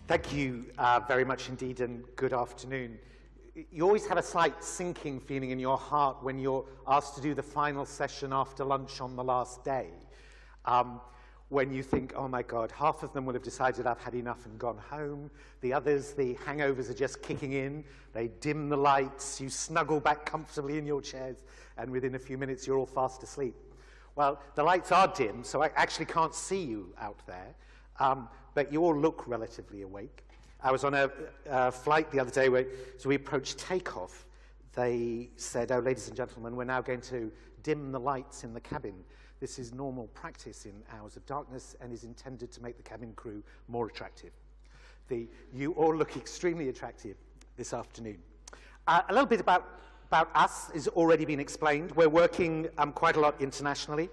Thank you very much indeed, and good afternoon. You always have a slight sinking feeling in your heart when you're asked to do the final session after lunch on the last day. When you think, oh my God, half of them will have decided I've had enough and gone home. The others, the hangovers are just kicking in. They dim the lights, you snuggle back comfortably in your chairs, and within a few minutes you're all fast asleep. Well, the lights are dim, so I actually can't see you out there, but you all look relatively awake. I was on a flight the other day where, as we approached takeoff, they said, oh, ladies and gentlemen, we're now going to dim the lights in the cabin. This is normal practice in hours of darkness and is intended to make the cabin crew more attractive. You all look extremely attractive this afternoon. A little bit about us has already been explained. We're working quite a lot internationally.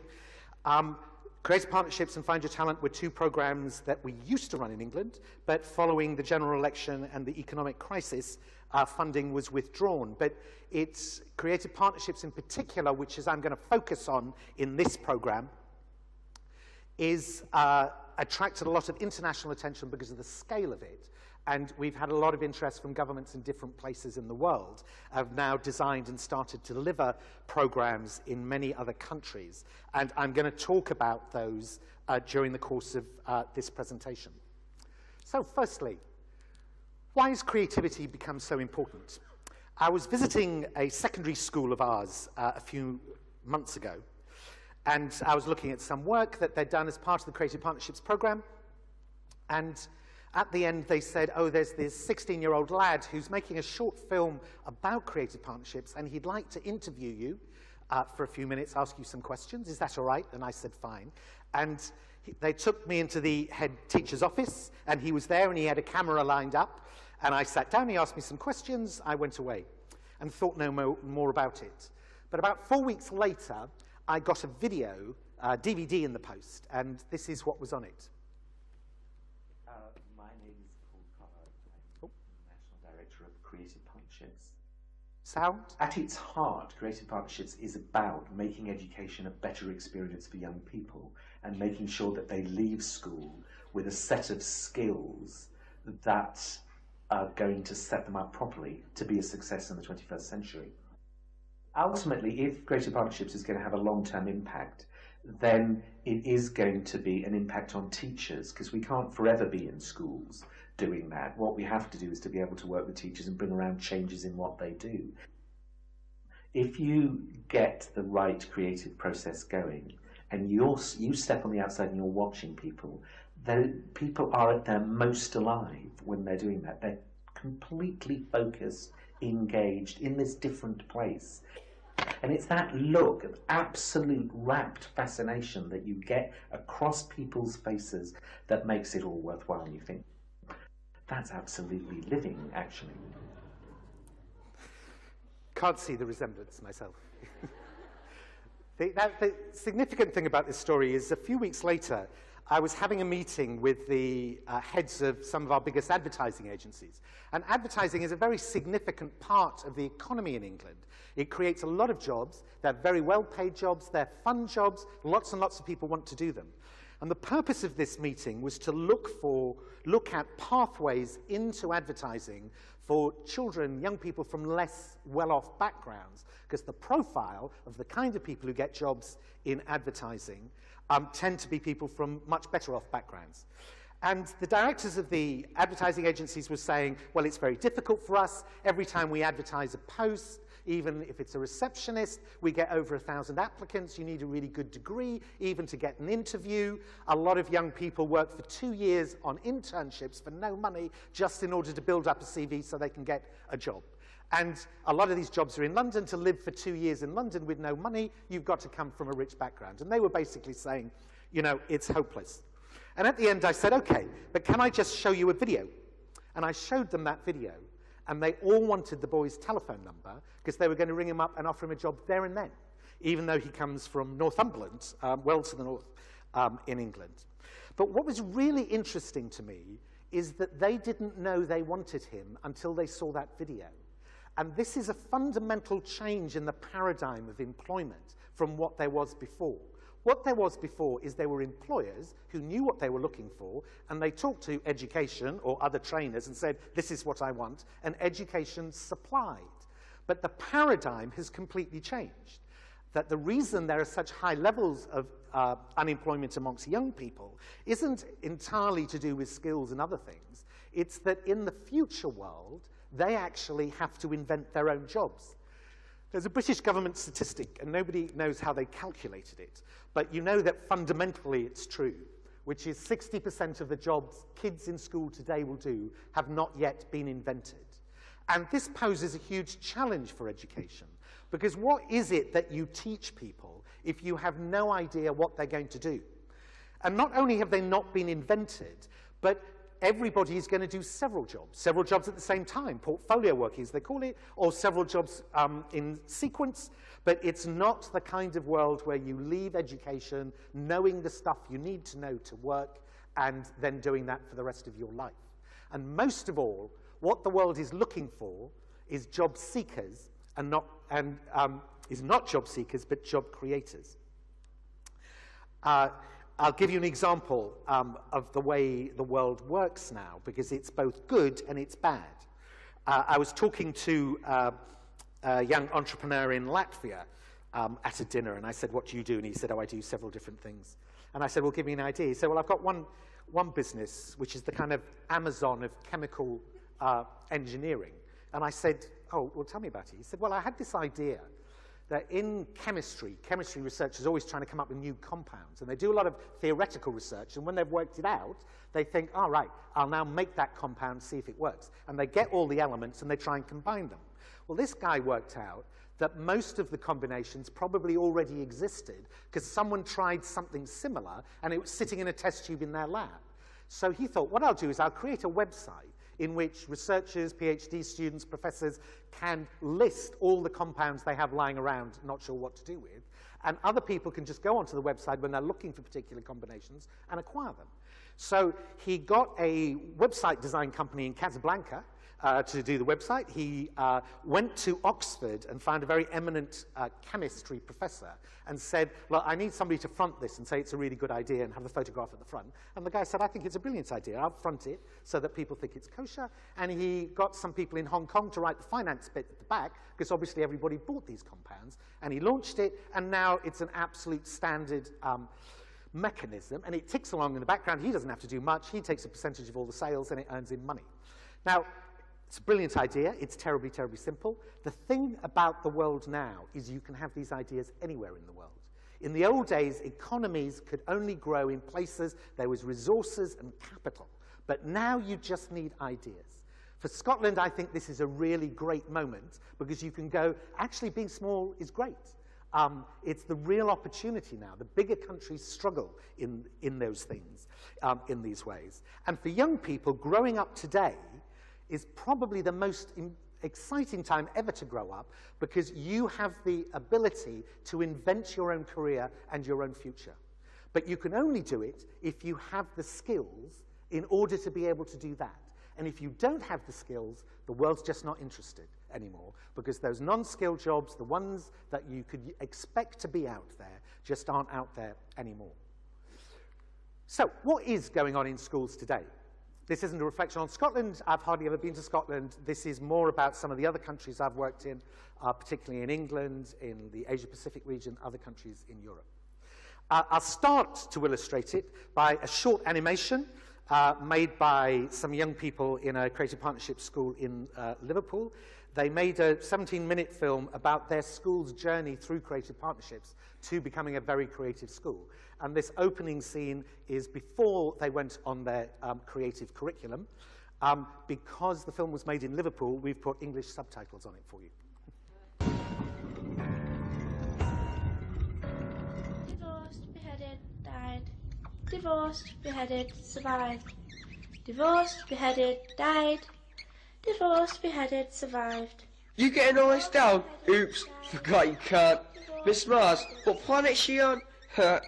Creative Partnerships and Find Your Talent were two programs that we used to run in England, but following the general election and the economic crisis, funding was withdrawn. But it's Creative Partnerships in particular, which is I'm going to focus on in this program, is attracted a lot of international attention because of the scale of it. And we've had a lot of interest from governments in different places in the world, have now designed and started to deliver programs in many other countries. And I'm going to talk about those during the course of this presentation. So firstly, why has creativity become so important? I was visiting a secondary school of ours a few months ago, and I was looking at some work that they'd done as part of the Creative Partnerships program, and at the end, they said, oh, there's this 16-year-old lad who's making a short film about creative partnerships, and he'd like to interview you for a few minutes, ask you some questions. Is that all right? And I said, fine. And they took me into the head teacher's office, and he was there, and he had a camera lined up. And I sat down, he asked me some questions, I went away, and thought no more about it. But about 4 weeks later, I got a video, DVD in the post, and this is what was on it. Creative Partnerships. Sound? At its heart, Creative Partnerships is about making education a better experience for young people and making sure that they leave school with a set of skills that are going to set them up properly to be a success in the 21st century. Ultimately, if Creative Partnerships is going to have a long-term impact, then it is going to be an impact on teachers, because we can't forever be in schools doing that. What we have to do is to be able to work with teachers and bring around changes in what they do. If you get the right creative process going and you step on the outside and you're watching people, people are at their most alive when they're doing that. They're completely focused, engaged in this different place. And it's that look of absolute rapt fascination that you get across people's faces that makes it all worthwhile. You think, that's absolutely living, actually. Can't see the resemblance myself. The significant thing about this story is a few weeks later, I was having a meeting with the heads of some of our biggest advertising agencies. And advertising is a very significant part of the economy in England. It creates a lot of jobs. They're very well-paid jobs. They're fun jobs. Lots and lots of people want to do them. And the purpose of this meeting was to look at pathways into advertising for children, young people from less well-off backgrounds, because the profile of the kind of people who get jobs in advertising tend to be people from much better off backgrounds. And the directors of the advertising agencies were saying, well, it's very difficult for us. Every time we advertise a post, even if it's a receptionist, we get over 1,000 applicants. You need a really good degree, even to get an interview. A lot of young people work for 2 years on internships for no money, just in order to build up a CV so they can get a job. And a lot of these jobs are in London. To live for 2 years in London with no money, you've got to come from a rich background. And they were basically saying, you know, it's hopeless. And at the end, I said, okay, but can I just show you a video? And I showed them that video. And they all wanted the boy's telephone number because they were going to ring him up and offer him a job there and then, even though he comes from Northumberland, well to the north in England. But what was really interesting to me is that they didn't know they wanted him until they saw that video. And this is a fundamental change in the paradigm of employment from what there was before. What there was before is there were employers who knew what they were looking for, and they talked to education or other trainers and said, this is what I want, and education supplied. But the paradigm has completely changed. That the reason there are such high levels of unemployment amongst young people isn't entirely to do with skills and other things. It's that in the future world, they actually have to invent their own jobs. There's a British government statistic, and nobody knows how they calculated it, but you know that fundamentally it's true, which is 60% of the jobs kids in school today will do have not yet been invented. And this poses a huge challenge for education, because what is it that you teach people if you have no idea what they're going to do? And not only have they not been invented, but everybody is going to do several jobs at the same time, portfolio work as they call it, or several jobs in sequence, but it's not the kind of world where you leave education knowing the stuff you need to know to work and then doing that for the rest of your life. And most of all, what the world is looking for is job seekers is not job seekers, but job creators. I'll give you an example of the way the world works now, because it's both good and it's bad. I was talking to a young entrepreneur in Latvia at a dinner, and I said, what do you do? And he said, oh, I do several different things. And I said, well, give me an idea. He said, well, I've got one business, which is the kind of Amazon of chemical engineering. And I said, oh, well, tell me about it. He said, well, I had this idea that in chemistry research is always trying to come up with new compounds, and they do a lot of theoretical research, and when they've worked it out, they think, all right, I'll now make that compound, see if it works. And they get all the elements, and they try and combine them. Well, this guy worked out that most of the combinations probably already existed because someone tried something similar, and it was sitting in a test tube in their lab. So he thought, what I'll do is I'll create a website in which researchers, PhD students, professors can list all the compounds they have lying around, not sure what to do with, and other people can just go onto the website when they're looking for particular combinations and acquire them. So he got a website design company in Casablanca to do the website. He went to Oxford and found a very eminent chemistry professor and said, well, I need somebody to front this and say it's a really good idea and have the photograph at the front. And the guy said, I think it's a brilliant idea. I'll front it so that people think it's kosher. And he got some people in Hong Kong to write the finance bit at the back, because obviously everybody bought these compounds. And he launched it, and now it's an absolute standard mechanism, and it ticks along in the background. He doesn't have to do much. He takes a percentage of all the sales, and it earns him money. Now, it's a brilliant idea. It's terribly, terribly simple. The thing about the world now is you can have these ideas anywhere in the world. In the old days, economies could only grow in places there was resources and capital. But now you just need ideas. For Scotland, I think this is a really great moment, because you can go, actually being small is great. It's the real opportunity now. The bigger countries struggle in those things, in these ways. And for young people, growing up today is probably the most exciting time ever to grow up, because you have the ability to invent your own career and your own future. But you can only do it if you have the skills in order to be able to do that. And if you don't have the skills, the world's just not interested anymore, because those non-skilled jobs, the ones that you could expect to be out there, just aren't out there anymore. So what is going on in schools today? This isn't a reflection on Scotland. I've hardly ever been to Scotland. This is more about some of the other countries I've worked in, particularly in England, in the Asia-Pacific region, other countries in Europe. I'll start to illustrate it by a short animation made by some young people in a creative partnership school in Liverpool. They made a 17-minute film about their school's journey through creative partnerships to becoming a very creative school. And this opening scene is before they went on their creative curriculum. Because the film was made in Liverpool, we've put English subtitles on it for you. Divorced, beheaded, died. Divorced, beheaded, survived. Divorced, beheaded, died. Divorced, beheaded, survived. You getting all this down? Oops, forgot you can't. Miss Mars, what planet's she on?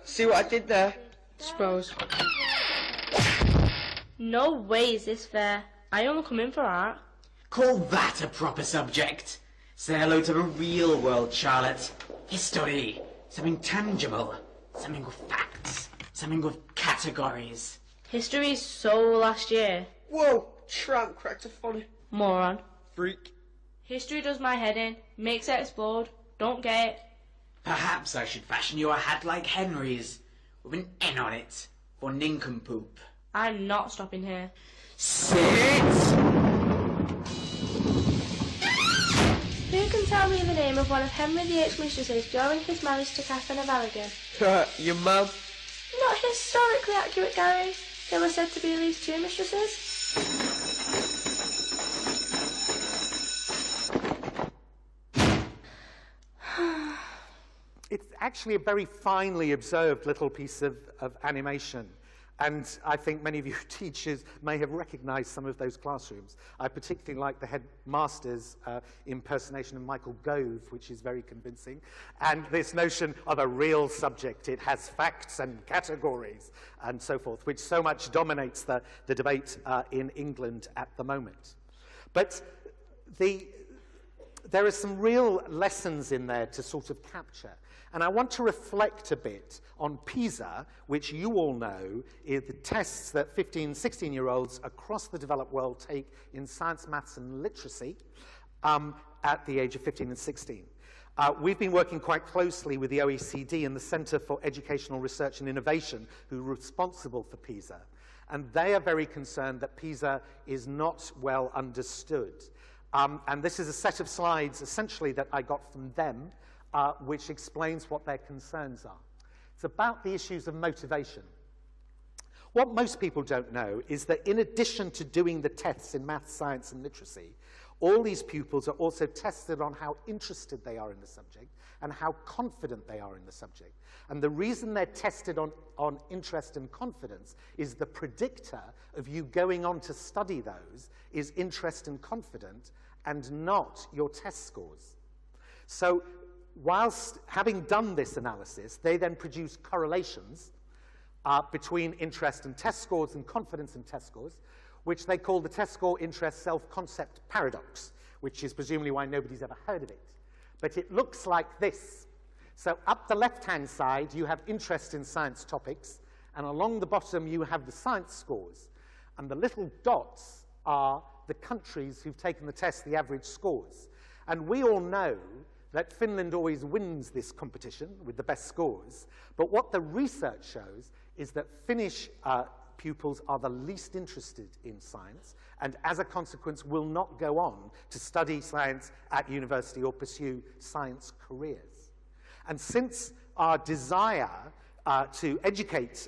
See what I did there? Suppose. No way is this fair. I only come in for art. Call that a proper subject. Say hello to the real world, Charlotte. History. Something tangible. Something with facts. Something with categories. History is so last year. Whoa, tramp cracked a funny. Moron. Freak. History does my head in, makes it explode. Don't get it. Perhaps I should fashion you a hat like Henry's, with an N on it, for nincompoop. I'm not stopping here. Sit! Who can tell me the name of one of Henry VIII's mistresses during his marriage to Catherine of Aragon? Your mum? Not historically accurate, Gary. There were said to be at least 2 mistresses. It's actually a very finely observed little piece of animation. And I think many of you teachers may have recognized some of those classrooms. I particularly like the headmaster's impersonation of Michael Gove, which is very convincing. And this notion of a real subject. It has facts and categories and so forth, which so much dominates the debate in England at the moment. But there are some real lessons in there to sort of capture. And I want to reflect a bit on PISA, which you all know is the tests that 15, 16-year-olds across the developed world take in science, maths, and literacy at the age of 15 and 16. We've been working quite closely with the OECD and the Centre for Educational Research and Innovation, who are responsible for PISA. And they are very concerned that PISA is not well understood. And this is a set of slides, essentially, that I got from them, which explains what their concerns are. It's about the issues of motivation. What most people don't know is that in addition to doing the tests in maths, science, and literacy, all these pupils are also tested on how interested they are in the subject and how confident they are in the subject. And the reason they're tested on interest and confidence is the predictor of you going on to study those is interest and confidence and not your test scores. So whilst having done this analysis, they then produce correlations between interest and test scores and confidence and test scores, which they call the test score interest self-concept paradox, which is presumably why nobody's ever heard of it. But it looks like this. So up the left-hand side, you have interest in science topics, and along the bottom, you have the science scores. And the little dots are the countries who've taken the test, the average scores. And we all know that Finland always wins this competition with the best scores. But what the research shows is that Finnish pupils are the least interested in science, and as a consequence will not go on to study science at university or pursue science careers. And since our desire to educate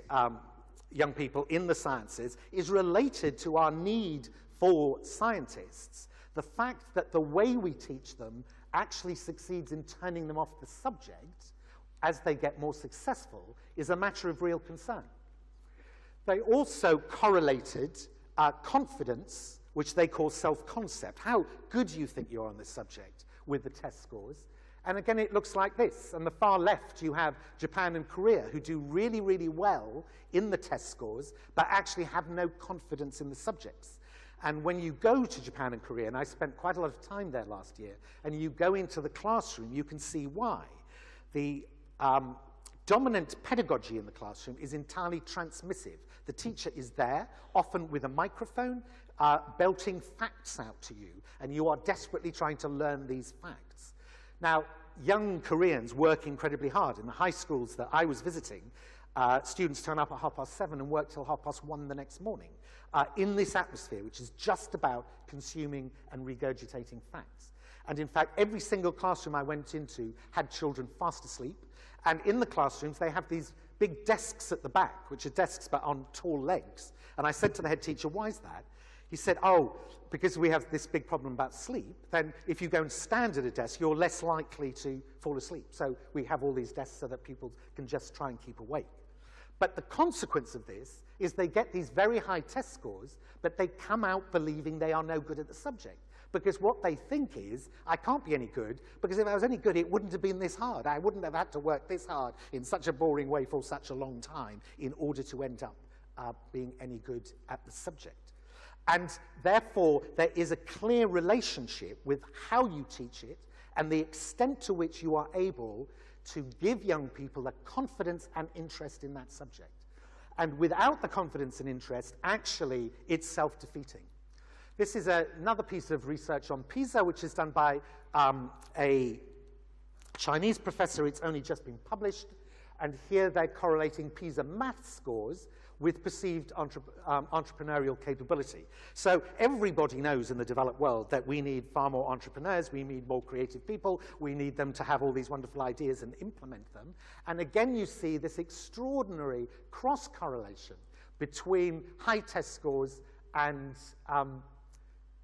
young people in the sciences is related to our need for scientists, the fact that the way we teach them actually succeeds in turning them off the subject as they get more successful is a matter of real concern. They also correlated confidence, which they call self-concept, how good you think you are on this subject, with the test scores. And again, it looks like this. On the far left, you have Japan and Korea, who do really, really well in the test scores, but actually have no confidence in the subjects. And when you go to Japan and Korea, and I spent quite a lot of time there last year, and you go into the classroom, you can see why. The dominant pedagogy in the classroom is entirely transmissive. The teacher is there, often with a microphone, belting facts out to you, and you are desperately trying to learn these facts. Now, young Koreans work incredibly hard. In the high schools that I was visiting, students turn up at 7:30 and work till 1:30 the next morning in this atmosphere, which is just about consuming and regurgitating facts. And in fact, every single classroom I went into had children fast asleep. And in the classrooms, they have these big desks at the back, which are desks but on tall legs. And I said to the head teacher, why is that? He said, oh, because we have this big problem about sleep, then if you go and stand at a desk, you're less likely to fall asleep. So we have all these desks so that people can just try and keep awake. But the consequence of this is they get these very high test scores, but they come out believing they are no good at the subject. Because what they think is, I can't be any good, because if I was any good, it wouldn't have been this hard. I wouldn't have had to work this hard in such a boring way for such a long time in order to end up being any good at the subject. And therefore, there is a clear relationship with how you teach it and the extent to which you are able to give young people a confidence and interest in that subject. And without the confidence and interest, actually, it's self-defeating. This is another piece of research on PISA, which is done by a Chinese professor. It's only just been published. And here they're correlating PISA math scores with perceived entrepreneurial capability. So everybody knows in the developed world that we need far more entrepreneurs, we need more creative people, we need them to have all these wonderful ideas and implement them. And again, you see this extraordinary cross-correlation between high test scores and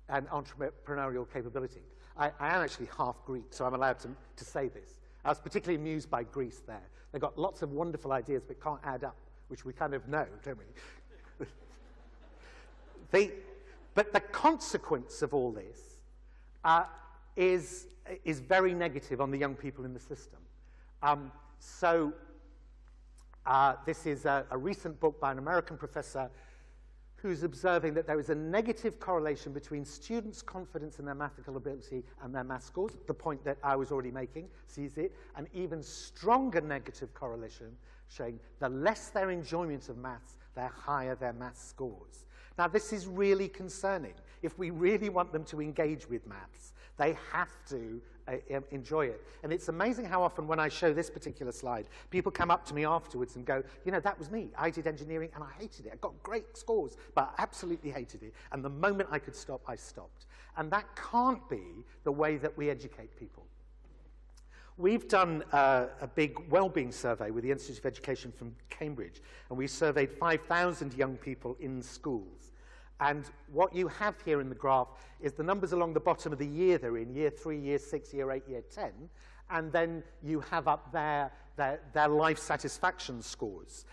entrepreneurial capability. I am actually half Greek, so I'm allowed to say this. I was particularly amused by Greece there. They've got lots of wonderful ideas but can't add up, which we kind of know, don't we? But the consequence of all this is very negative on the young people in the system. This is a recent book by an American professor who's observing that there is a negative correlation between students' confidence in their mathematical ability and their math scores, the point that I was already making, sees it, an even stronger negative correlation showing the less their enjoyment of maths, the higher their math scores. Now, this is really concerning. If we really want them to engage with maths, they have to enjoy it. And it's amazing how often when I show this particular slide, people come up to me afterwards and go, you know, that was me. I did engineering and I hated it. I got great scores, but I absolutely hated it. And the moment I could stop, I stopped. And that can't be the way that we educate people. We've done a big well-being survey with the Institute of Education from Cambridge, and we surveyed 5,000 young people in schools. And what you have here in the graph is the numbers along the bottom of the year they're in, year 3, year 6, year 8, year 10, and then you have up there their life satisfaction scores.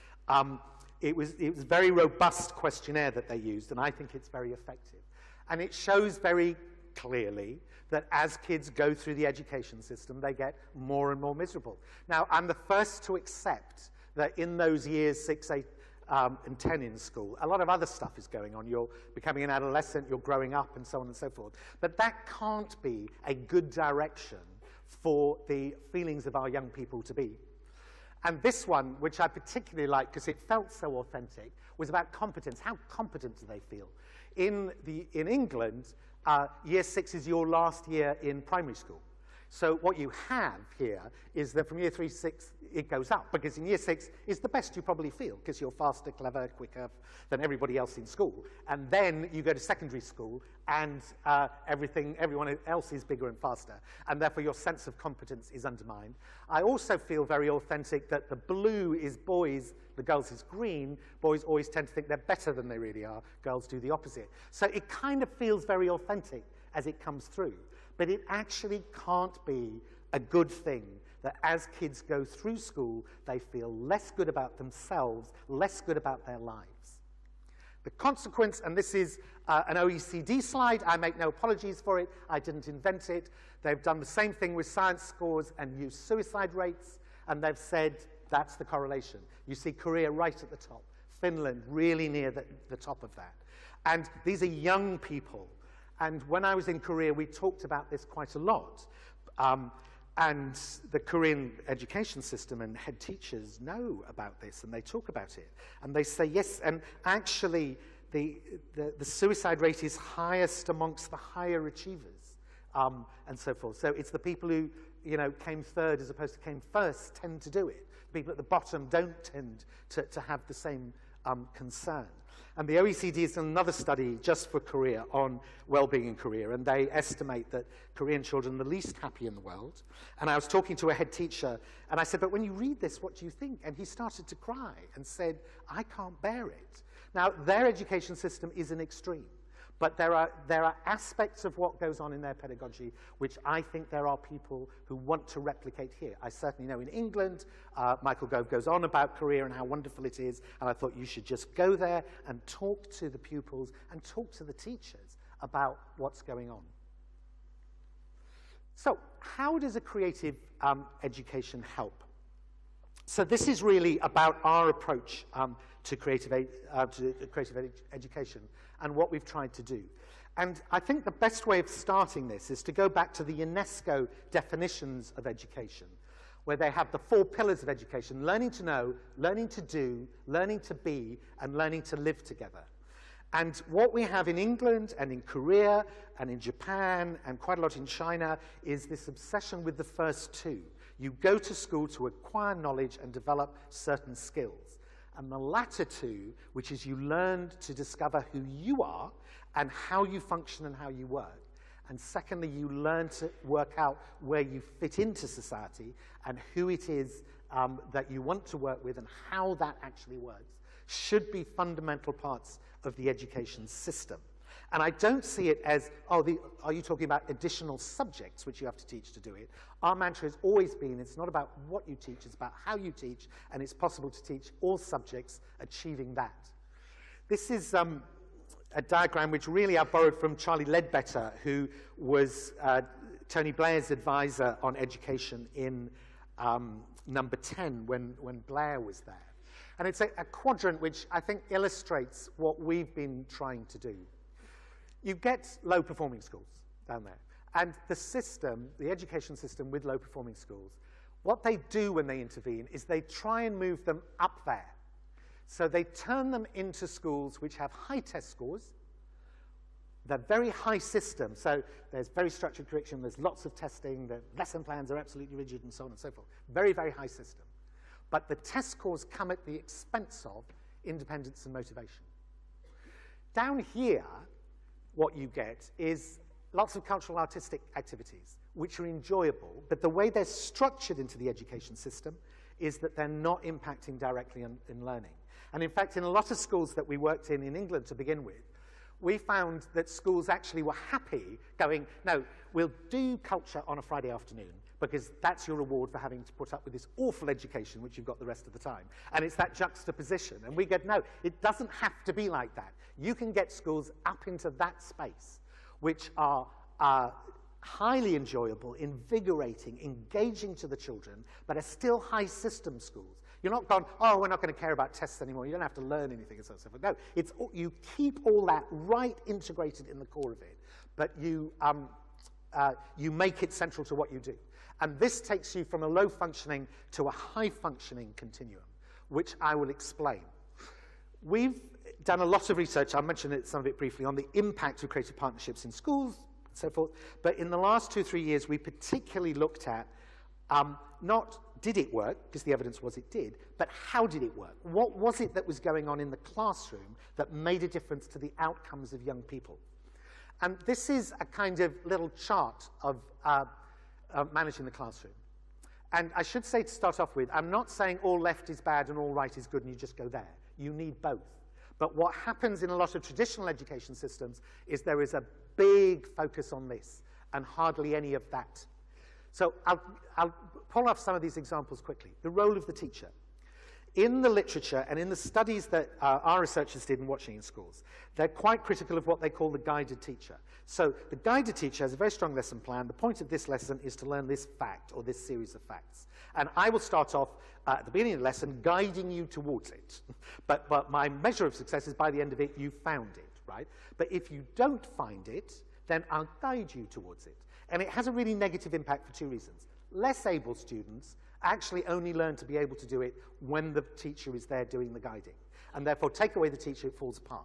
It was a very robust questionnaire that they used, and I think it's very effective. And it shows very clearly that as kids go through the education system, they get more and more miserable. Now, I'm the first to accept that in those years 6, 8, and 10 in school, a lot of other stuff is going on. You're becoming an adolescent, you're growing up, and so on and so forth. But that can't be a good direction for the feelings of our young people to be. And this one, which I particularly like because it felt so authentic, was about competence. How competent do they feel? In England, year 6 is your last year in primary school. So what you have here is that from year 3 to 6, it goes up, because in year 6 is the best you probably feel, because you're faster, clever, quicker than everybody else in school. And then you go to secondary school, and everyone else is bigger and faster, and therefore your sense of competence is undermined. I also feel very authentic that the blue is boys, the girls is green. Boys always tend to think they're better than they really are. Girls do the opposite. So it kind of feels very authentic as it comes through. But it actually can't be a good thing that as kids go through school, they feel less good about themselves, less good about their lives. The consequence, and this is an OECD slide, I make no apologies for it, I didn't invent it. They've done the same thing with science scores and youth suicide rates, and they've said that's the correlation. You see Korea right at the top, Finland really near the top of that. And these are young people. And when I was in Korea, we talked about this quite a lot. And the Korean education system and head teachers know about this, and they talk about it. And they say, yes, and actually, the suicide rate is highest amongst the higher achievers, and so forth. So it's the people who, came third as opposed to came first tend to do it. The people at the bottom don't tend to have the same concern. And the OECD has done another study just for Korea on well-being in Korea, and they estimate that Korean children are the least happy in the world. And I was talking to a head teacher, and I said, but when you read this, what do you think? And he started to cry and said, I can't bear it. Now, their education system is an extreme, but there are aspects of what goes on in their pedagogy which I think there are people who want to replicate here. I certainly know in England, Michael Gove goes on about Korea and how wonderful it is, and I thought you should just go there and talk to the pupils and talk to the teachers about what's going on. So how does a creative education help? So this is really about our approach to creative education and what we've tried to do. And I think the best way of starting this is to go back to the UNESCO definitions of education. where they have the 4 pillars of education: learning to know, learning to do, learning to be, and learning to live together. And what we have in England and in Korea and in Japan and quite a lot in China is this obsession with the first 2. You go to school to acquire knowledge and develop certain skills. And the latter 2, which is you learn to discover who you are and how you function and how you work. And secondly, you learn to work out where you fit into society and who it is that you want to work with and how that actually works, should be fundamental parts of the education system. And I don't see it as, are you talking about additional subjects which you have to teach to do it? Our mantra has always been, it's not about what you teach, it's about how you teach, and it's possible to teach all subjects achieving that. This is a diagram which really I borrowed from Charlie Ledbetter, who was Tony Blair's advisor on education in number 10 when Blair was there. And it's a quadrant which I think illustrates what we've been trying to do. You get low-performing schools down there. And the system, the education system with low-performing schools, what they do when they intervene is they try and move them up there. So they turn them into schools which have high test scores. They're very high system, so there's very structured curriculum, there's lots of testing, the lesson plans are absolutely rigid, and so on and so forth. Very, very high system. But the test scores come at the expense of independence and motivation. Down here, what you get is lots of cultural artistic activities, which are enjoyable, but the way they're structured into the education system is that they're not impacting directly in learning. And in fact, in a lot of schools that we worked in England to begin with, we found that schools actually were happy going, no, we'll do culture on a Friday afternoon, because that's your reward for having to put up with this awful education which you've got the rest of the time. And it's that juxtaposition. And we go, no, it doesn't have to be like that. You can get schools up into that space, which are highly enjoyable, invigorating, engaging to the children, but are still high system schools. You're not going, oh, we're not going to care about tests anymore. You don't have to learn anything and so on and so forth. No, it's, you keep all that right integrated in the core of it, but you make it central to what you do. And this takes you from a low-functioning to a high-functioning continuum, which I will explain. We've done a lot of research, I'll mention some of it briefly, on the impact of creative partnerships in schools and so forth. But in the last 2-3 years, we particularly looked at not did it work, because the evidence was it did, but how did it work? What was it that was going on in the classroom that made a difference to the outcomes of young people? And this is a kind of little chart of managing the classroom. And I should say to start off with, I'm not saying all left is bad and all right is good and you just go there. You need both. But what happens in a lot of traditional education systems is there is a big focus on this and hardly any of that. So I'll pull off some of these examples quickly. The role of the teacher. In the literature and in the studies that our researchers did in watching in schools, they're quite critical of what they call the guided teacher. So the guided teacher has a very strong lesson plan. The point of this lesson is to learn this fact or this series of facts. And I will start off at the beginning of the lesson guiding you towards it. But my measure of success is by the end of it, you found it, right? But if you don't find it, then I'll guide you towards it. And it has a really negative impact for 2 reasons. Less able students actually only learn to be able to do it when the teacher is there doing the guiding. And therefore, take away the teacher, it falls apart.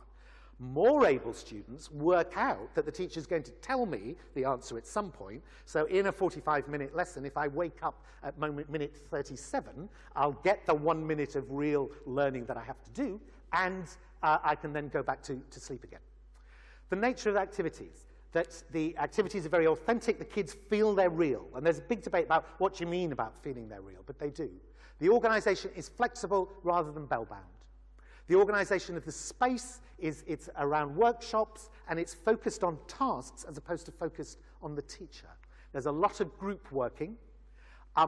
More able students work out that the teacher is going to tell me the answer at some point. So in a 45-minute lesson, if I wake up at minute 37, I'll get the 1 minute of real learning that I have to do, and I can then go back to sleep again. The nature of the activities. That the activities are very authentic, the kids feel they're real. And there's a big debate about what you mean about feeling they're real, but they do. The organization is flexible rather than bell-bound. The organization of the space it's around workshops, and it's focused on tasks as opposed to focused on the teacher. There's a lot of group working.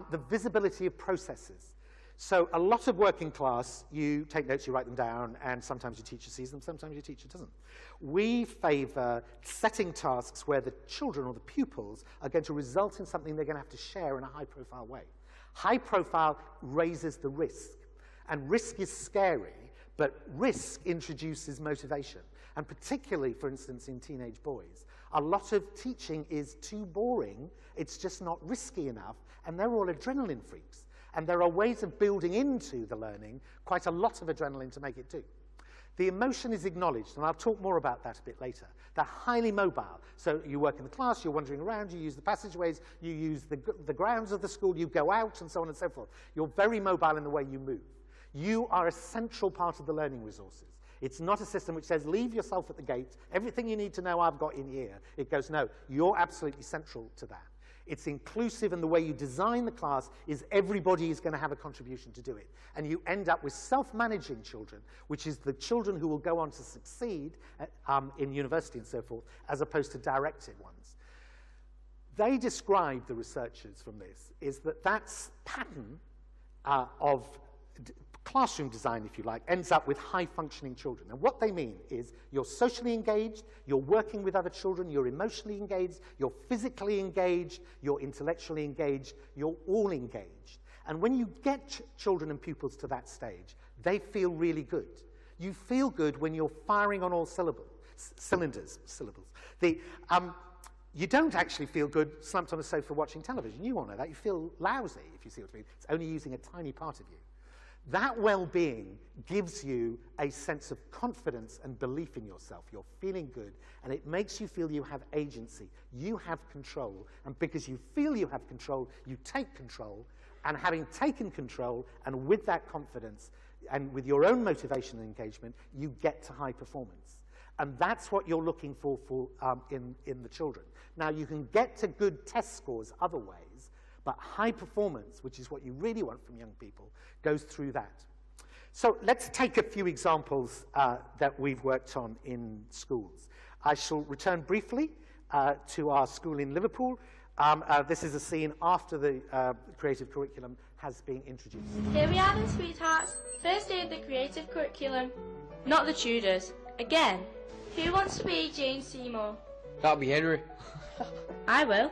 The visibility of processes. So a lot of working class, you take notes, you write them down, and sometimes your teacher sees them, sometimes your teacher doesn't. We favor setting tasks where the children or the pupils are going to result in something they're going to have to share in a high-profile way. High profile raises the risk, and risk is scary, but risk introduces motivation. And particularly, for instance, in teenage boys, a lot of teaching is too boring, it's just not risky enough, and they're all adrenaline freaks. And there are ways of building into the learning quite a lot of adrenaline to make it do. The emotion is acknowledged, and I'll talk more about that a bit later. They're highly mobile. So you work in the class, you're wandering around, you use the passageways, you use the grounds of the school, you go out, and so on and so forth. You're very mobile in the way you move. You are a central part of the learning resources. It's not a system which says, leave yourself at the gate, everything you need to know I've got in here. It goes, no, you're absolutely central to that. It's inclusive, and the way you design the class is everybody is going to have a contribution to do it. And you end up with self-managing children, which is the children who will go on to succeed in university and so forth, as opposed to directed ones. They describe, the researchers from this, is that that's pattern of classroom design, if you like, ends up with high-functioning children. And what they mean is you're socially engaged, you're working with other children, you're emotionally engaged, you're physically engaged, you're intellectually engaged, you're all engaged. And when you get children and pupils to that stage, they feel really good. You feel good when you're firing on all syllables. You don't actually feel good slumped on a sofa watching television. You all know that. You feel lousy, if you see what I mean. It's only using a tiny part of you. That well-being gives you a sense of confidence and belief in yourself. You're feeling good, and it makes you feel you have agency. You have control, and because you feel you have control, you take control, and having taken control, and with that confidence, and with your own motivation and engagement, you get to high performance. And that's what you're looking for in the children. Now, you can get to good test scores other ways, but high performance, which is what you really want from young people, goes through that. So let's take a few examples that we've worked on in schools. I shall return briefly to our school in Liverpool. This is a scene after the creative curriculum has been introduced. Here we are then, sweethearts. First day of the creative curriculum. Not the Tudors. Again. Who wants to be Jane Seymour? That'll be Henry. I will.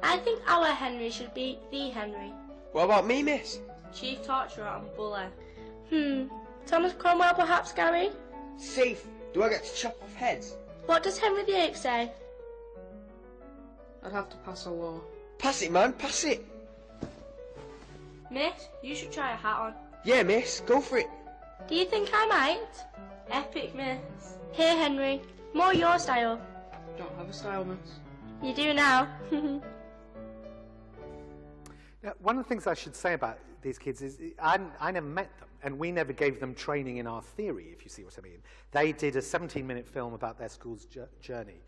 I think our Henry should be the Henry. What about me, miss? Chief torturer and bully. Thomas Cromwell perhaps, Gary? Safe. Do I get to chop off heads? What does Henry VIII say? I'd have to pass a law. Pass it, man, pass it. Miss, you should try a hat on. Yeah, miss, go for it. Do you think I might? Epic, miss. Here, Henry. More your style. Don't have a style, miss. You do now. Now, one of the things I should say about these kids is I never met them, and we never gave them training in our theory, if you see what I mean. They did a 17-minute film about their school's journey,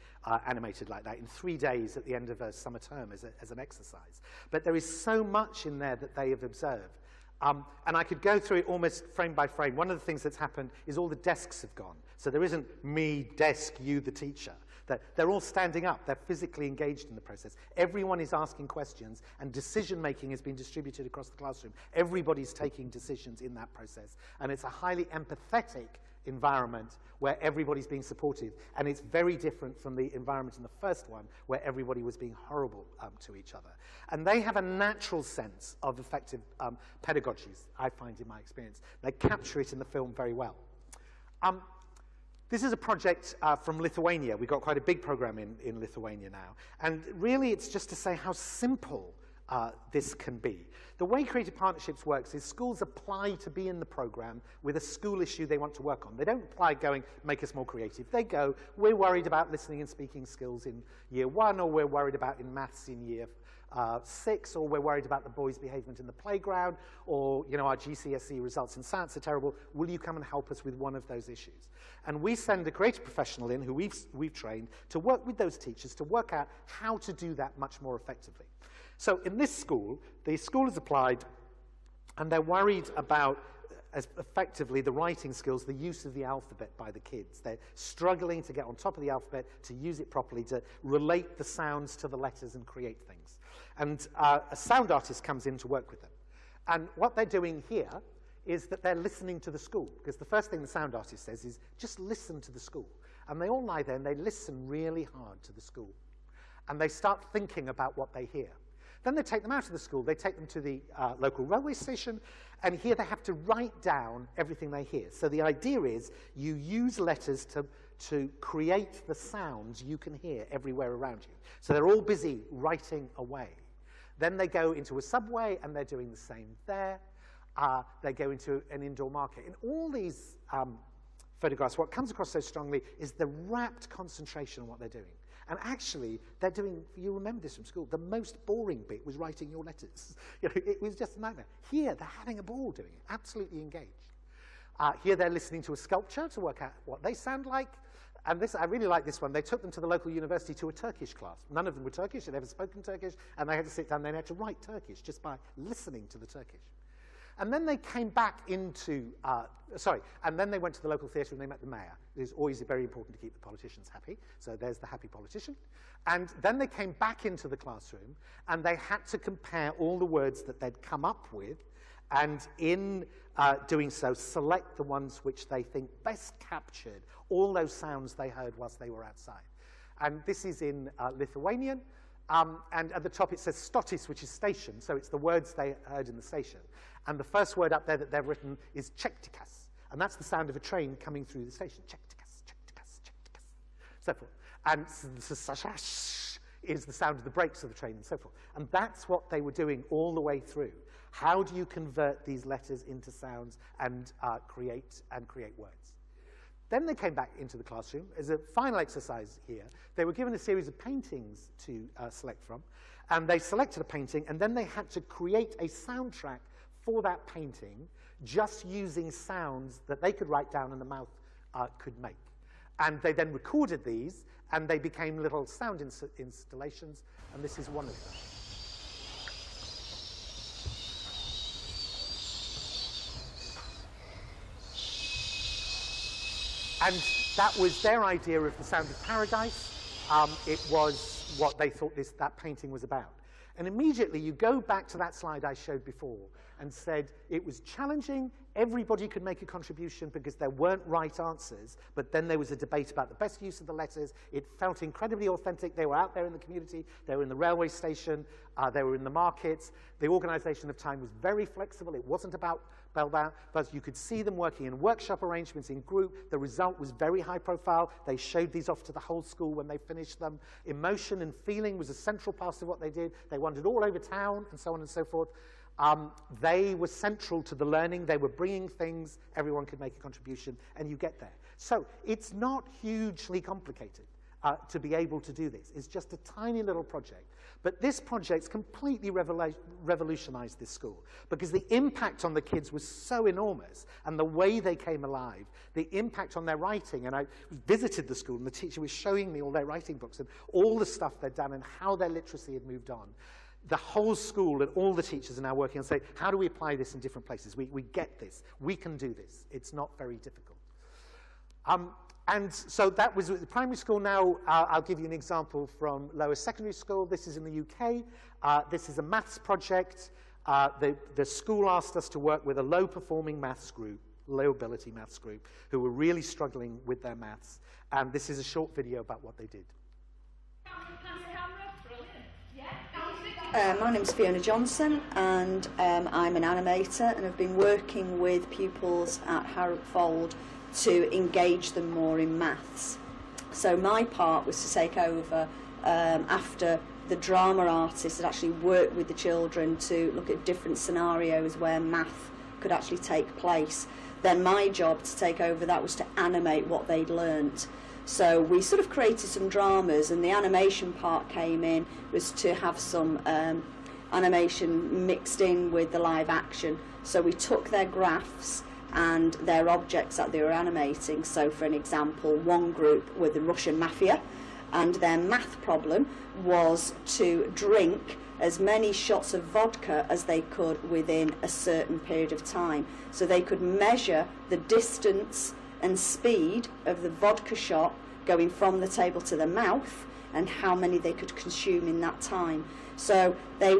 animated like that, in 3 days at the end of a summer term as an exercise. But there is so much in there that they have observed. And I could go through it almost frame by frame. One of the things that's happened is all the desks have gone. So there isn't me, desk, you, the teacher. They're all standing up. They're physically engaged in the process. Everyone is asking questions, and decision-making has been distributed across the classroom. Everybody's taking decisions in that process. And it's a highly empathetic environment where everybody's being supportive. And it's very different from the environment in the first one where everybody was being horrible to each other. And they have a natural sense of effective pedagogies, I find in my experience. They capture it in the film very well. This is a project from Lithuania. We've got quite a big program in Lithuania now. And really, it's just to say how simple this can be. The way Creative Partnerships works is schools apply to be in the program with a school issue they want to work on. They don't apply going, make us more creative. They go, we're worried about listening and speaking skills in year 1, or we're worried about in maths in year 6, or we're worried about the boys' behaviour in the playground, or our GCSE results in science are terrible. Will you come and help us with one of those issues? And we send a creative professional in who we've trained to work with those teachers to work out how to do that much more effectively. So in this school, the school has applied, and they're worried about effectively the writing skills, the use of the alphabet by the kids. They're struggling to get on top of the alphabet, to use it properly, to relate the sounds to the letters and create things. And a sound artist comes in to work with them. And what they're doing here is that they're listening to the school, because the first thing the sound artist says is, just listen to the school. And they all lie there and they listen really hard to the school. And they start thinking about what they hear. Then they take them out of the school, they take them to the local railway station, and here they have to write down everything they hear. So the idea is you use letters to create the sounds you can hear everywhere around you. So they're all busy writing away. Then they go into a subway, and they're doing the same there. They go into an indoor market. In all these photographs, what comes across so strongly is the rapt concentration on what they're doing. And actually, they're doing, you remember this from school, the most boring bit was writing your letters. You know, it was just a nightmare. Here, they're having a ball doing it, absolutely engaged. Here, they're listening to a sculpture to work out what they sound like. And this, I really like this one. They took them to the local university to a Turkish class. None of them were Turkish, they'd never spoken Turkish, and they had to sit down, they had to write Turkish just by listening to the Turkish. And then they came back into, and then they went to the local theatre and they met the mayor. It is always very important to keep the politicians happy. So there's the happy politician. And then they came back into the classroom and they had to compare all the words that they'd come up with, and in doing so, select the ones which they think best captured all those sounds they heard whilst they were outside. And this is in Lithuanian. And at the top it says stotis, which is station, so it's the words they heard in the station. And the first word up there that they've written is chektikas, and that's the sound of a train coming through the station. Chektikas, chektikas, chektikas, so forth. And sash is the sound of the brakes of the train, and so forth. And that's what they were doing all the way through. How do you convert these letters into sounds and create words? Then they came back into the classroom. As a final exercise here, they were given a series of paintings to select from, and they selected a painting, and then they had to create a soundtrack for that painting, just using sounds that they could write down and the mouth could make. And they then recorded these, and they became little sound installations, and this is one of them. And that was their idea of the sound of paradise. It was what they thought that painting was about. And immediately you go back to that slide I showed before and said it was challenging. Everybody could make a contribution because there weren't right answers, but then there was a debate about the best use of the letters. It felt incredibly authentic. They were out there in the community. They were in the railway station. They were in the markets. The organization of time was very flexible. It wasn't about bell-bound, but you could see them working in workshop arrangements in group. The result was very high profile. They showed these off to the whole school when they finished them. Emotion and feeling was a central part of what they did. They wandered all over town and so on and so forth. They were central to the learning. They were bringing things. Everyone could make a contribution, and you get there. So it's not hugely complicated to be able to do this. It's just a tiny little project. But this project's completely revolutionized this school because the impact on the kids was so enormous, and the way they came alive, the impact on their writing. And I visited the school, and the teacher was showing me all their writing books and all the stuff they'd done and how their literacy had moved on. The whole school and all the teachers are now working on saying, how do we apply this in different places? We get this. We can do this. It's not very difficult. And so that was the primary school. Now I'll give you an example from lower secondary school. This is in the UK. This is a maths project. The school asked us to work with a low-performing maths group, low-ability maths group, who were really struggling with their maths. And this is a short video about what they did. My name's Fiona Johnson, and I'm an animator, and I've been working with pupils at Harrow to engage them more in maths. So my part was to take over after the drama artist had actually worked with the children to look at different scenarios where math could actually take place. Then my job to take over that was to animate what they'd learnt. So we sort of created some dramas, and the animation part came in was to have some animation mixed in with the live action. So we took their graphs and their objects that they were animating. So for an example, one group were the Russian mafia, and their math problem was to drink as many shots of vodka as they could within a certain period of time. So they could measure the distance and speed of the vodka shot going from the table to the mouth and how many they could consume in that time. So they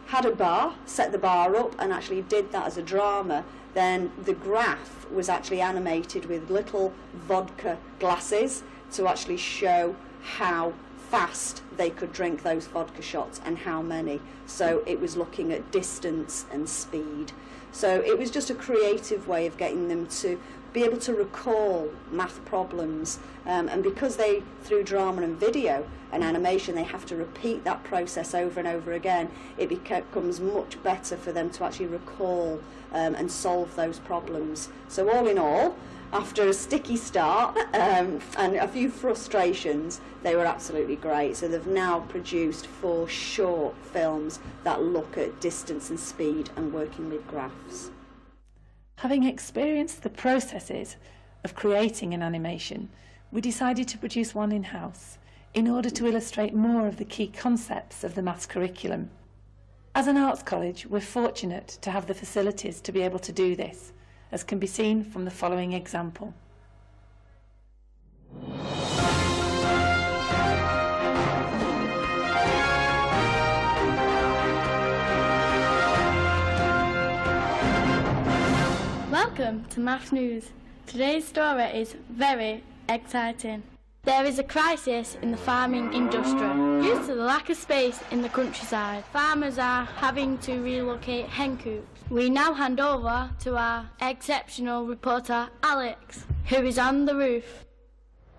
had a bar, set the bar up, and actually did that as a drama. Then the graph was actually animated with little vodka glasses to actually show how fast they could drink those vodka shots and how many. So it was looking at distance and speed. So it was just a creative way of getting them to be able to recall math problems, and because they, through drama and video and animation, they have to repeat that process over and over again, it becomes much better for them to actually recall and solve those problems. So all in all, after a sticky start and a few frustrations, they were absolutely great. So they've now produced 4 short films that look at distance and speed and working with graphs. Having experienced the processes of creating an animation, we decided to produce one in-house in order to illustrate more of the key concepts of the maths curriculum. As an arts college, we're fortunate to have the facilities to be able to do this, as can be seen from the following example. Welcome to Maths News. Today's story is very exciting. There is a crisis in the farming industry. Due to the lack of space in the countryside, farmers are having to relocate hen coops. We now hand over to our exceptional reporter, Alex, who is on the roof.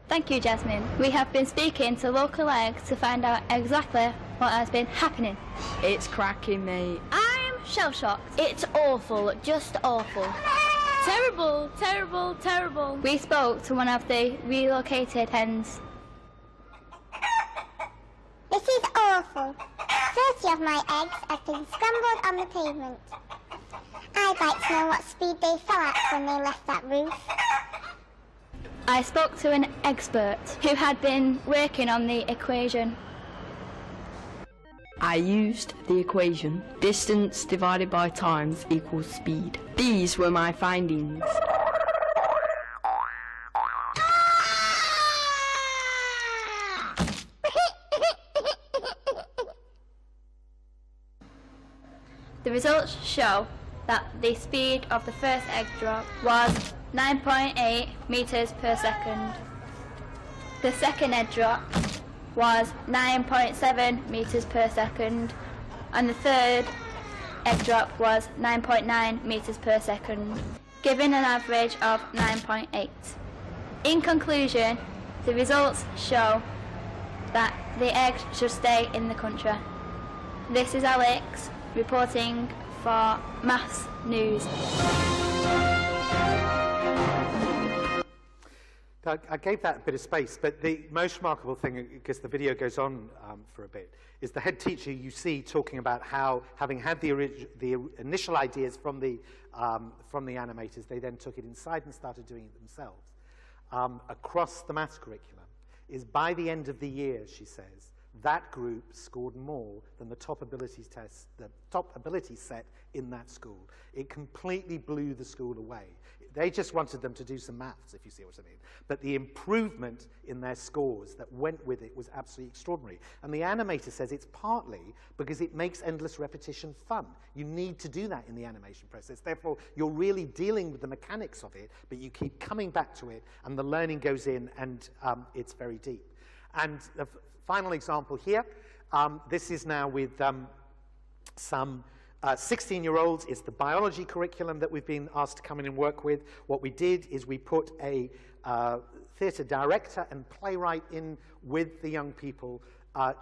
Thank you, Jasmine. We have been speaking to local eggs to find out exactly what has been happening. It's cracking, mate. I'm shell-shocked. It's awful, just awful. Terrible, terrible, terrible. We spoke to one of the relocated hens. This is awful. 30 of my eggs have been scrambled on the pavement. I'd like to know what speed they fell at when they left that roof. I spoke to an expert who had been working on the equation. I used the equation distance divided by times equals speed. These were my findings. The results show that the speed of the first egg drop was 9.8 meters per second. The second egg drop was 9.7 meters per second, and the third egg drop was 9.9 meters per second, giving an average of 9.8. In conclusion, the results show that the eggs should stay in the country. This is Alex reporting for Maths News. I gave that a bit of space, but the most remarkable thing, because the video goes on for a bit, is the head teacher you see talking about how, having had the initial ideas from the animators, they then took it inside and started doing it themselves. Across the maths curriculum, is by the end of the year, she says, that group scored more than the top abilities test, the top ability set in that school. It completely blew the school away. They just wanted them to do some maths, if you see what I mean. But the improvement in their scores that went with it was absolutely extraordinary. And the animator says it's partly because it makes endless repetition fun. You need to do that in the animation process. Therefore, you're really dealing with the mechanics of it, but you keep coming back to it, and the learning goes in, and it's very deep. And the final example here, this is now with some 16-year-olds. It's the biology curriculum that we've been asked to come in and work with. What we did is we put a theatre director and playwright in with the young people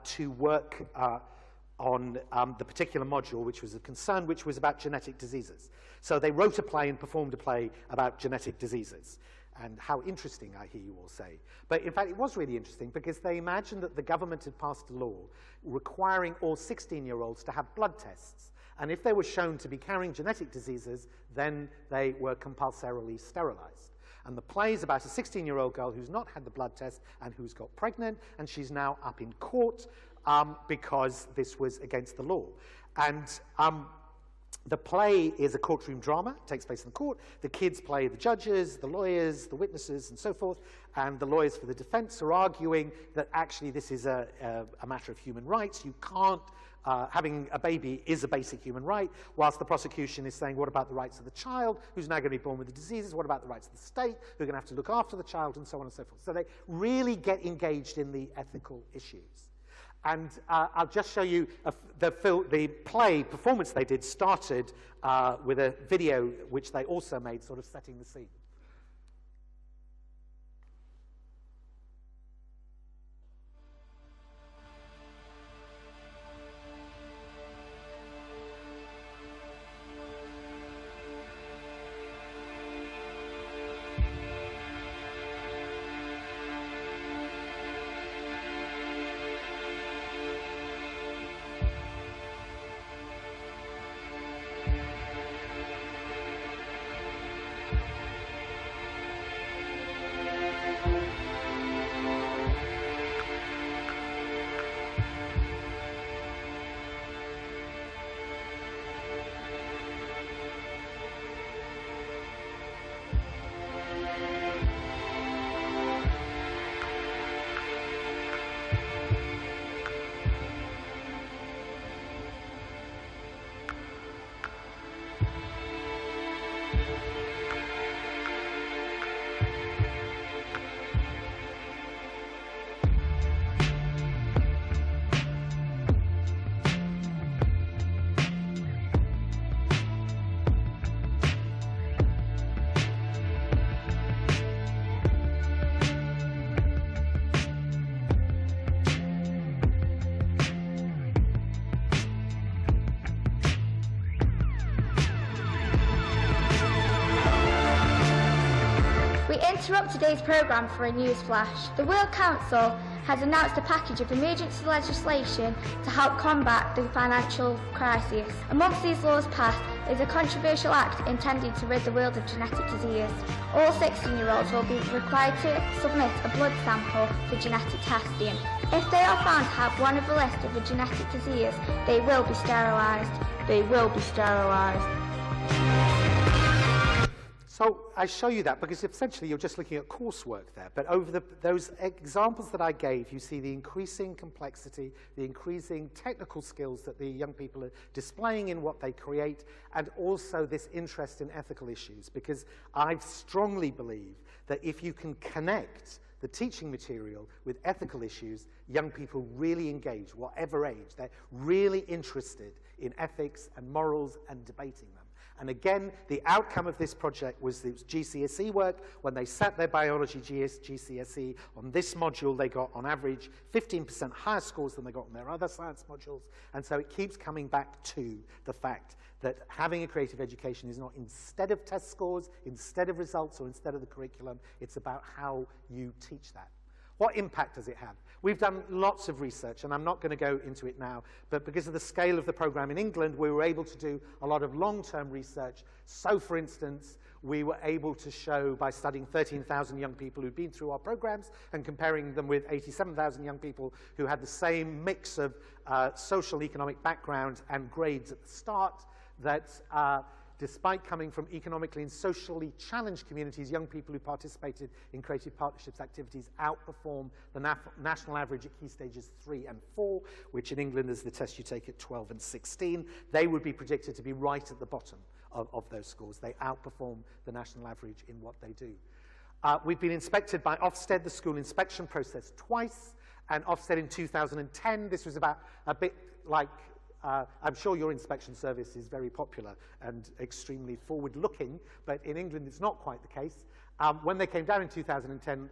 to work on the particular module, which was a concern, which was about genetic diseases. So they wrote a play and performed a play about genetic diseases. And how interesting, I hear you all say. But in fact, it was really interesting because they imagined that the government had passed a law requiring all 16-year-olds to have blood tests. And if they were shown to be carrying genetic diseases, then they were compulsorily sterilized. And the play is about a 16-year-old girl who's not had the blood test and who's got pregnant, and she's now up in court because this was against the law. And the play is a courtroom drama. It takes place in the court. The kids play the judges, the lawyers, the witnesses, and so forth. And the lawyers for the defense are arguing that actually this is a matter of human rights. You can't, having a baby is a basic human right, whilst the prosecution is saying, what about the rights of the child, who's now going to be born with the diseases? What about the rights of the state, who are going to have to look after the child, and so on and so forth. So they really get engaged in the ethical issues. And I'll just show you the play performance they did started with a video which they also made, sort of setting the scene. interrupt today's programme for a news flash. The World Council has announced a package of emergency legislation to help combat the financial crisis. Amongst these laws passed is a controversial act intended to rid the world of genetic disease. All 16-year-olds will be required to submit a blood sample for genetic testing. If they are found to have one of the list of a genetic disease, they will be sterilised. They will be sterilised. So I show you that because essentially you're just looking at coursework there. But over those examples that I gave, you see the increasing complexity, the increasing technical skills that the young people are displaying in what they create, and also this interest in ethical issues. Because I strongly believe that if you can connect the teaching material with ethical issues, young people really engage, whatever age. They're really interested in ethics and morals and debating them. And again, the outcome of this project was GCSE work. When they sat their biology GCSE on this module, they got, on average, 15% higher scores than they got on their other science modules. And so it keeps coming back to the fact that having a creative education is not instead of test scores, instead of results, or instead of the curriculum. It's about how you teach that. What impact does it have? We've done lots of research, and I'm not going to go into it now, but because of the scale of the program in England, we were able to do a lot of long-term research. So, for instance, we were able to show, by studying 13,000 young people who'd been through our programs and comparing them with 87,000 young people who had the same mix of social economic background and grades at the start, that despite coming from economically and socially challenged communities, young people who participated in creative partnerships activities outperform the national average at key stages 3 and 4, which in England is the test you take at 12 and 16. They would be predicted to be right at the bottom of those scores. They outperform the national average in what they do. We've been inspected by Ofsted, the school inspection process, twice, and Ofsted in 2010. This was about a bit like I'm sure your inspection service is very popular and extremely forward-looking, but in England it's not quite the case. When they came down in 2010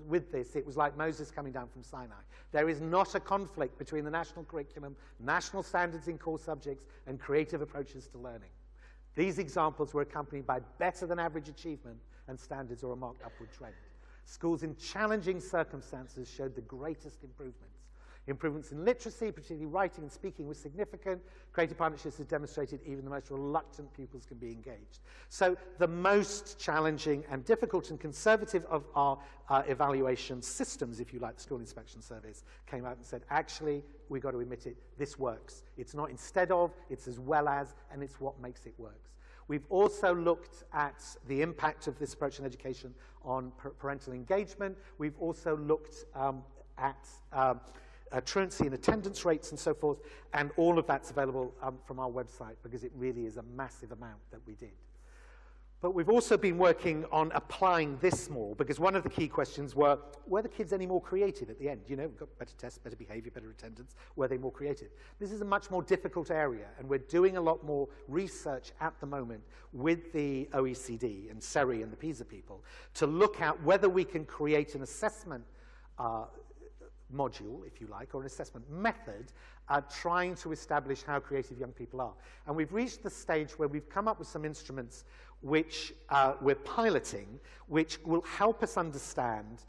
with this, it was like Moses coming down from Sinai. There is not a conflict between the national curriculum, national standards in core subjects, and creative approaches to learning. These examples were accompanied by better than average achievement and standards or a marked upward trend. Schools in challenging circumstances showed the greatest improvements. Improvements in literacy, particularly writing and speaking, were significant. Creative partnerships have demonstrated even the most reluctant pupils can be engaged. So the most challenging and difficult and conservative of our evaluation systems, if you like, the school inspection service, came out and said, actually, we've got to admit it, this works. It's not instead of, it's as well as, and it's what makes it work. We've also looked at the impact of this approach in education on parental engagement. We've also looked at truancy and attendance rates and so forth, and all of that's available from our website because it really is a massive amount that we did. But we've also been working on applying this more, because one of the key questions were the kids any more creative at the end? You know, we've got better tests, better behavior, better attendance. Were they more creative? This is a much more difficult area, and we're doing a lot more research at the moment with the OECD and SERI and the PISA people to look at whether we can create an assessment module, if you like, or an assessment method trying to establish how creative young people are. And we've reached the stage where we've come up with some instruments which we're piloting, which will help us understand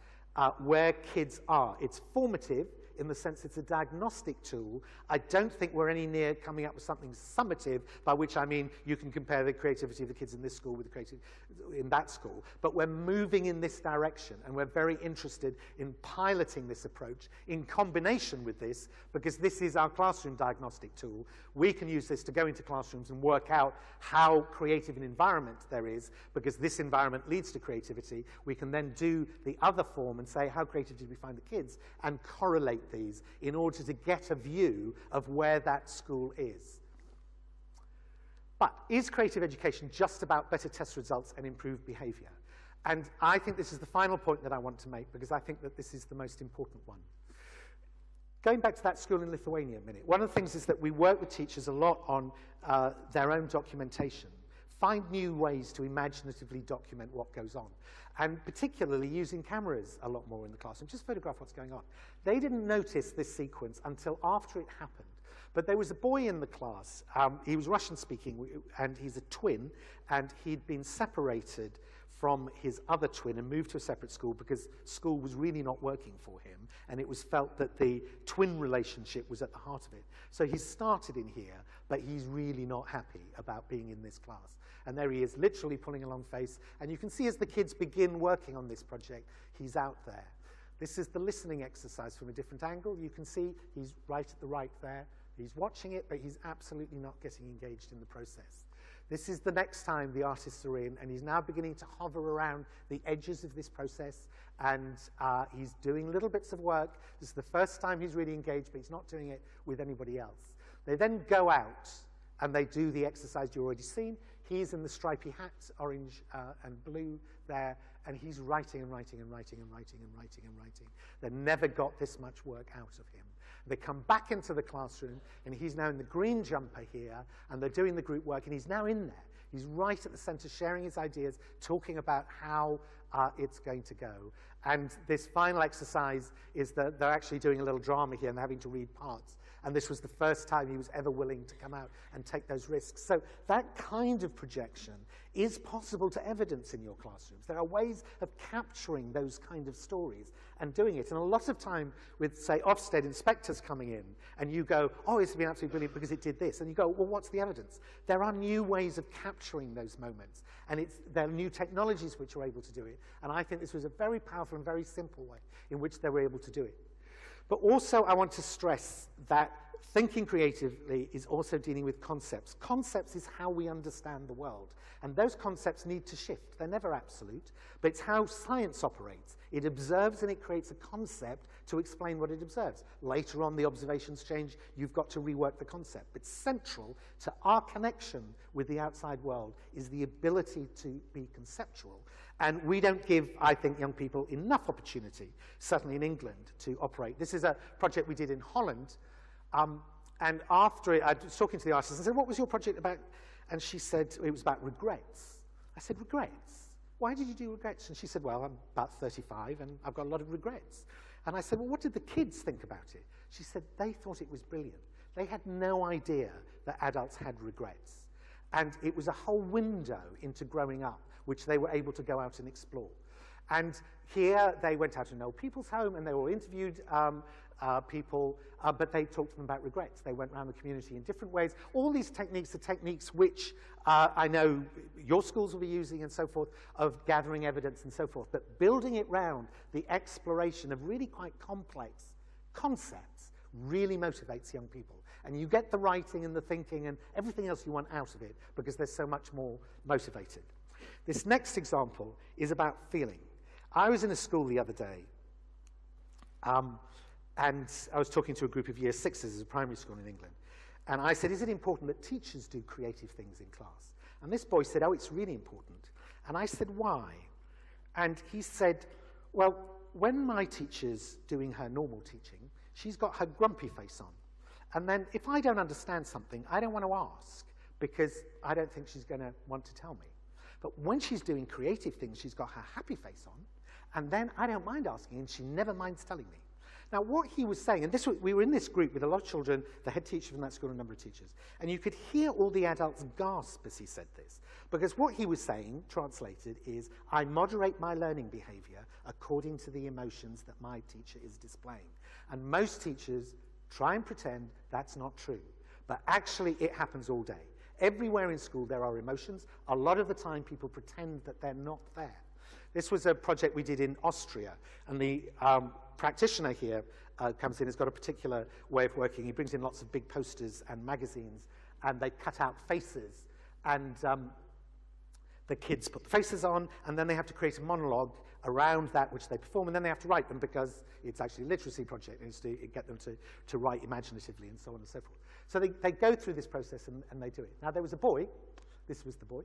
where kids are. It's formative in the sense it's a diagnostic tool. I don't think we're any near coming up with something summative, by which I mean you can compare the creativity of the kids in this school with the creativity in that school. But we're moving in this direction, and we're very interested in piloting this approach in combination with this, because this is our classroom diagnostic tool. We can use this to go into classrooms and work out how creative an environment there is, because this environment leads to creativity. We can then do the other form and say, how creative did we find the kids, and correlate these in order to get a view of where that school is. But is creative education just about better test results and improved behavior? And I think this is the final point that I want to make, because I think that this is the most important one. Going back to that school in Lithuania a minute, one of the things is that we work with teachers a lot on their own documentation. Find new ways to imaginatively document what goes on, and particularly using cameras a lot more in the classroom. Just photograph what's going on. They didn't notice this sequence until after it happened. But there was a boy in the class, he was Russian speaking, and he's a twin, and he'd been separated from his other twin and moved to a separate school because school was really not working for him, and it was felt that the twin relationship was at the heart of it. So he started in here, but he's really not happy about being in this class. And there he is, literally pulling a long face, and you can see as the kids begin working on this project, he's out there. This is the listening exercise from a different angle. You can see he's right at the right there. He's watching it, but he's absolutely not getting engaged in the process. This is the next time the artists are in, and he's now beginning to hover around the edges of this process, and he's doing little bits of work. This is the first time he's really engaged, but he's not doing it with anybody else. They then go out, and they do the exercise you've already seen. He's in the stripy hat, orange and blue there, and he's writing and writing and writing and writing and writing and writing. They never got this much work out of him. They come back into the classroom, and he's now in the green jumper here, and they're doing the group work, and he's now in there. He's right at the center, sharing his ideas, talking about how it's going to go. And this final exercise is that they're actually doing a little drama here, and they're having to read parts. And this was the first time he was ever willing to come out and take those risks. So that kind of projection is possible to evidence in your classrooms. There are ways of capturing those kind of stories and doing it. And a lot of time with, say, Ofsted inspectors coming in, and you go, oh, it's been absolutely brilliant because it did this. And you go, well, what's the evidence? There are new ways of capturing those moments. And there are new technologies which are able to do it. And I think this was a very powerful and very simple way in which they were able to do it. But also I want to stress that thinking creatively is also dealing with concepts. Concepts is how we understand the world. And those concepts need to shift. They're never absolute, but it's how science operates. It observes and it creates a concept to explain what it observes. Later on, the observations change. You've got to rework the concept. But central to our connection with the outside world is the ability to be conceptual. And we don't give, I think, young people enough opportunity, certainly in England, to operate. This is a project we did in Holland. And after it, I was talking to the artist and said, what was your project about? And she said, it was about regrets. I said, regrets? Why did you do regrets? And she said, well, I'm about 35 and I've got a lot of regrets. And I said, well, what did the kids think about it? She said, they thought it was brilliant. They had no idea that adults had regrets. And it was a whole window into growing up, which they were able to go out and explore. And here they went out to an old people's home and they all interviewed people, but they talked to them about regrets. They went around the community in different ways. All these techniques are techniques which I know your schools will be using and so forth, of gathering evidence and so forth. But building it round the exploration of really quite complex concepts really motivates young people. And you get the writing and the thinking and everything else you want out of it because they're so much more motivated. This next example is about feeling. I was in a school the other day, and I was talking to a group of year sixes at a primary school in England. And I said, is it important that teachers do creative things in class? And this boy said, oh, it's really important. And I said, why? And he said, well, when my teacher's doing her normal teaching, she's got her grumpy face on. And then if I don't understand something, I don't want to ask because I don't think she's going to want to tell me. But when she's doing creative things, she's got her happy face on. And then I don't mind asking, and she never minds telling me. Now, what he was saying, and we were in this group with a lot of children, the head teacher from that school, and a number of teachers, and you could hear all the adults gasp as he said this, because what he was saying, translated, is, I moderate my learning behavior according to the emotions that my teacher is displaying. And most teachers try and pretend that's not true, but actually it happens all day. Everywhere in school there are emotions. A lot of the time people pretend that they're not there. This was a project we did in Austria, and the practitioner here comes in, has got a particular way of working. He brings in lots of big posters and magazines, and they cut out faces, and the kids put the faces on, and then they have to create a monologue around that which they perform, and then they have to write them because it's actually a literacy project. It needs to get them to write imaginatively and so on and so forth. So they go through this process and they do it. Now, there was a boy, this was the boy,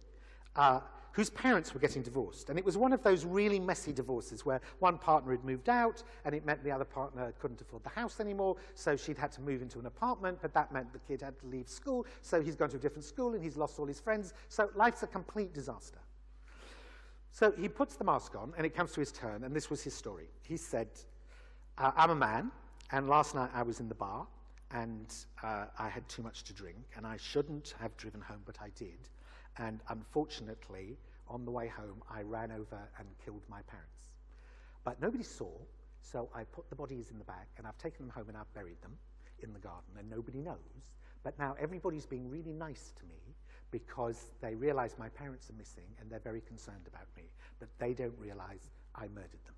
whose parents were getting divorced. And it was one of those really messy divorces where one partner had moved out, and it meant the other partner couldn't afford the house anymore, so she'd had to move into an apartment, but that meant the kid had to leave school, so he's gone to a different school, and he's lost all his friends. So life's a complete disaster. So he puts the mask on, and it comes to his turn, and this was his story. He said, I'm a man, and last night I was in the bar, and I had too much to drink, and I shouldn't have driven home, but I did. And unfortunately, on the way home, I ran over and killed my parents. But nobody saw, so I put the bodies in the bag, and I've taken them home and I've buried them in the garden, and nobody knows. But now everybody's being really nice to me because they realize my parents are missing and they're very concerned about me, but they don't realize I murdered them.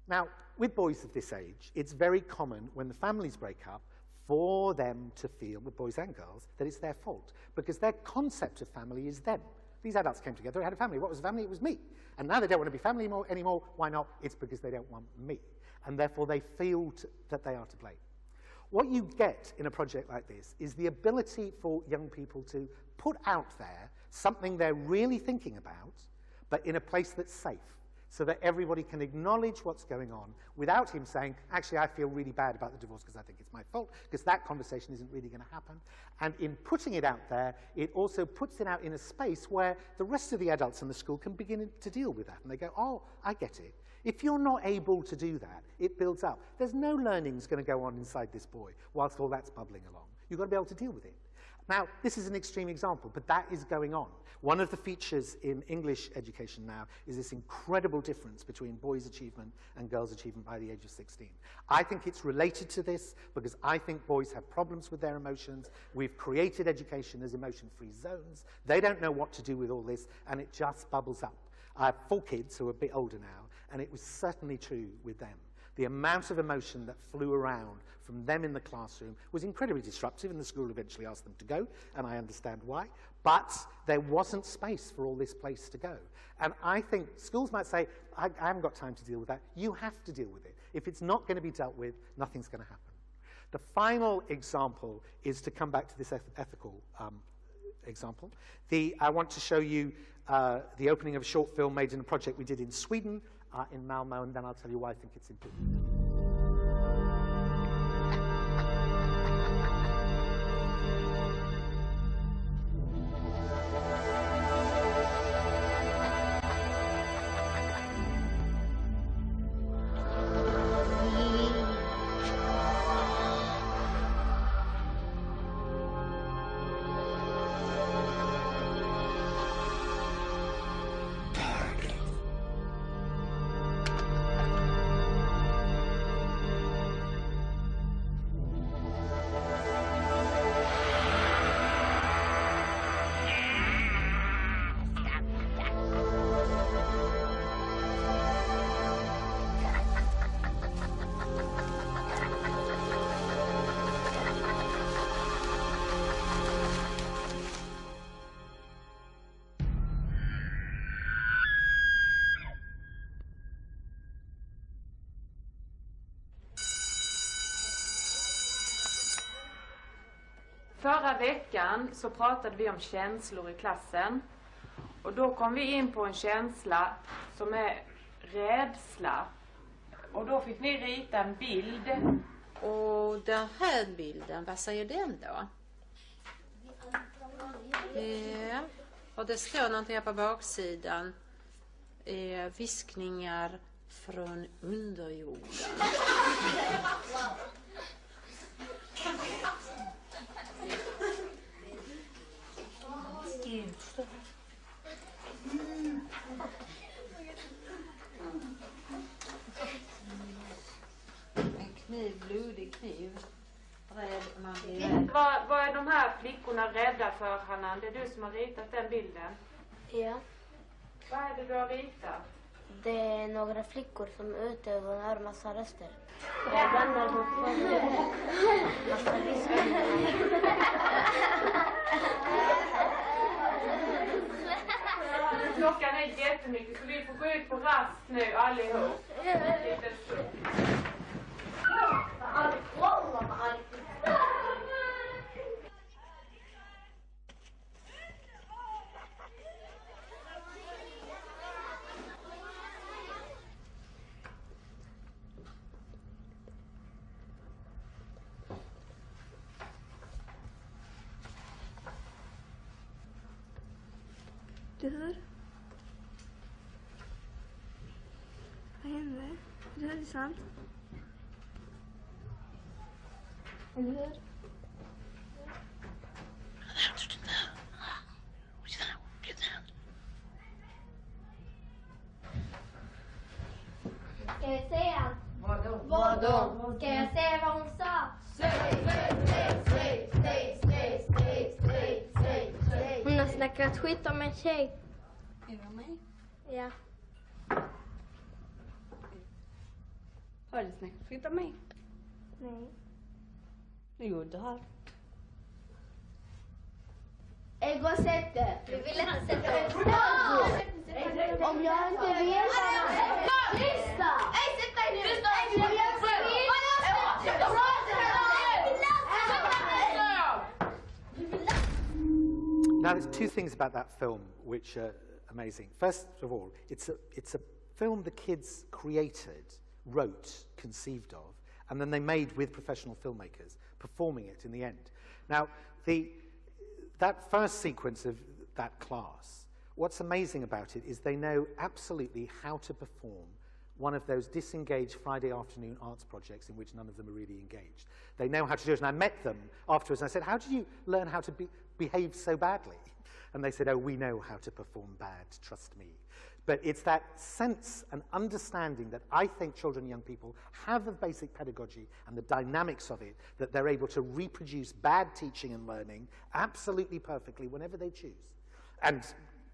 Now, with boys of this age, it's very common when the families break up for them to feel, with boys and girls, that it's their fault, because their concept of family is them. These adults came together, had a family. What was a family? It was me. And now they don't want to be family anymore. Why not? It's because they don't want me. And therefore they feel that they are to blame. What you get in a project like this is the ability for young people to put out there something they're really thinking about, but in a place that's safe, so that everybody can acknowledge what's going on without him saying, actually, I feel really bad about the divorce because I think it's my fault, because that conversation isn't really going to happen. And in putting it out there, it also puts it out in a space where the rest of the adults in the school can begin to deal with that. And they go, oh, I get it. If you're not able to do that, it builds up. There's no learning that's going to go on inside this boy whilst all that's bubbling along. You've got to be able to deal with it. Now, this is an extreme example, but that is going on. One of the features in English education now is this incredible difference between boys' achievement and girls' achievement by the age of 16. I think it's related to this because I think boys have problems with their emotions. We've created education as emotion-free zones. They don't know what to do with all this, and it just bubbles up. I have 4 kids who are a bit older now, and it was certainly true with them. The amount of emotion that flew around from them in the classroom was incredibly disruptive, and the school eventually asked them to go, and I understand why. But there wasn't space for all this place to go. And I think schools might say, I haven't got time to deal with that. You have to deal with it. If it's not going to be dealt with, nothing's going to happen. The final example is to come back to this ethical example. I want to show you the opening of a short film made in a project we did in Sweden, in Malmo, and then I'll tell you why I think it's important. Förra veckan så pratade vi om känslor i klassen. Och då kom vi in på en känsla som är rädsla. Och då fick ni rita en bild. Och den här bilden, vad säger den då? Ja, och det står någonting här på baksidan. Viskningar från underjorden. En kniv, blodig kniv. Vad är de här flickorna rädda för, Hanna? Det är du som har ritat den bilden. Ja. Vad är det du har ritat? Det är några flickor som är ute och hör massa röster. Jag blandar ihop massa viskningar. Klockan är jättemycket så vi får gå ut på rast nu allihop. Du hör? Vad händer? Du hör, det sant? Eller hur? Vadå? Ska jag säga vad hon sa? Hon har snackat skit om en tjej. Är det om mig? Ja. Har du snackat skit om mig? Nej. Jo, du har. Jag har sett det. Vi vill inte sätta en om jag inte vet. Lyssna! Now, there's two things about that film which are amazing. First of all, it's a film the kids created, wrote, conceived of, and then they made with professional filmmakers, performing it in the end. Now, that first sequence of that class, what's amazing about it is they know absolutely how to perform one of those disengaged Friday afternoon arts projects in which none of them are really engaged. They know how to do it, and I met them afterwards, and I said, how did you learn how to behave so badly? And they said, oh, we know how to perform bad, trust me. But it's that sense and understanding that I think children and young people have of basic pedagogy and the dynamics of it, that they're able to reproduce bad teaching and learning absolutely perfectly whenever they choose. And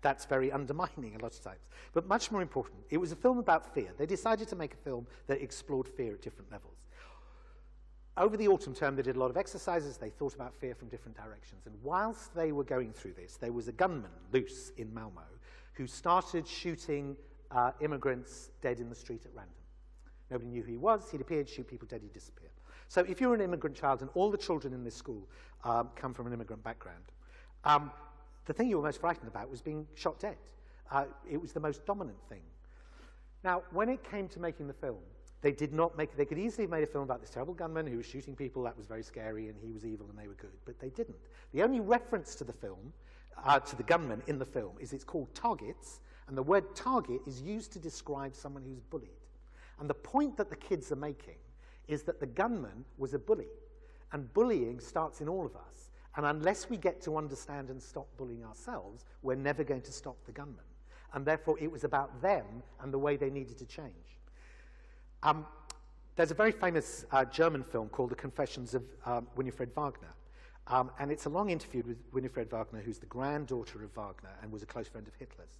that's very undermining a lot of times. But much more important, it was a film about fear. They decided to make a film that explored fear at different levels. Over the autumn term, they did a lot of exercises. They thought about fear from different directions. And whilst they were going through this, there was a gunman loose in Malmo who started shooting immigrants dead in the street at random. Nobody knew who he was. He'd appeared, shoot people dead, he'd disappear. So if you're an immigrant child, and all the children in this school come from an immigrant background, the thing you were most frightened about was being shot dead. It was the most dominant thing. Now, when it came to making the film, they did not make, they could easily have made a film about this terrible gunman who was shooting people. That was very scary, and he was evil and they were good, but they didn't. The only reference to the film, to the gunman in the film, is it's called Targets, and the word target is used to describe someone who's bullied. And the point that the kids are making is that the gunman was a bully, and bullying starts in all of us. And unless we get to understand and stop bullying ourselves, we're never going to stop the gunman. And therefore, it was about them and the way they needed to change. There's a very famous German film called The Confessions of Winifred Wagner. And it's a long interview with Winifred Wagner, who's the granddaughter of Wagner and was a close friend of Hitler's.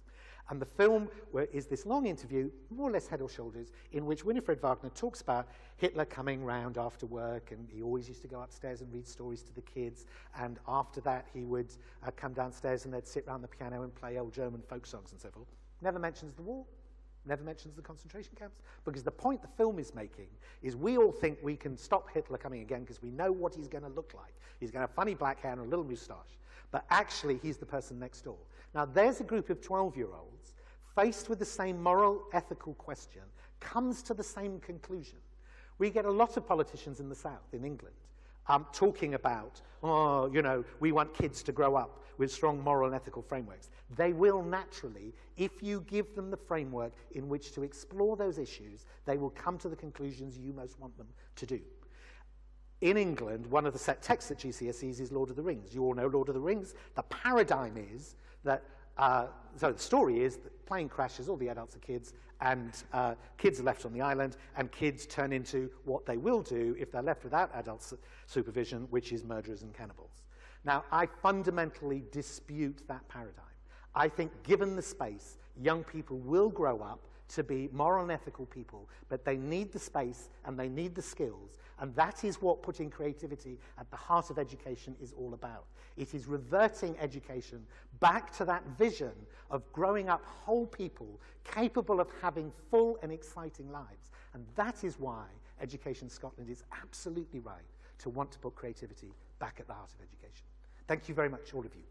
And the film is this long interview, more or less head or shoulders, in which Winifred Wagner talks about Hitler coming round after work, and he always used to go upstairs and read stories to the kids, and after that he would come downstairs and they'd sit around the piano and play old German folk songs and so forth. Never mentions the war, never mentions the concentration camps, because the point the film is making is we all think we can stop Hitler coming again because we know what he's going to look like. He's going to have funny black hair and a little moustache, but actually he's the person next door. Now there's a group of 12-year-olds faced with the same moral, ethical question, comes to the same conclusion. We get a lot of politicians in the South, in England, talking about, oh, you know, we want kids to grow up with strong moral and ethical frameworks. They will naturally, if you give them the framework in which to explore those issues, they will come to the conclusions you most want them to do. In England, one of the set texts at GCSEs is Lord of the Rings. You all know Lord of the Rings. The paradigm is that, so the story is that plane crashes, all the adults are kids, and kids are left on the island, and kids turn into what they will do if they're left without adult supervision, which is murderers and cannibals. Now, I fundamentally dispute that paradigm. I think given the space, young people will grow up to be moral and ethical people, but they need the space and they need the skills, and that is what putting creativity at the heart of education is all about. It is reverting education back to that vision of growing up whole people capable of having full and exciting lives, and that is why Education Scotland is absolutely right to want to put creativity back at the heart of education. Thank you very much, all of you.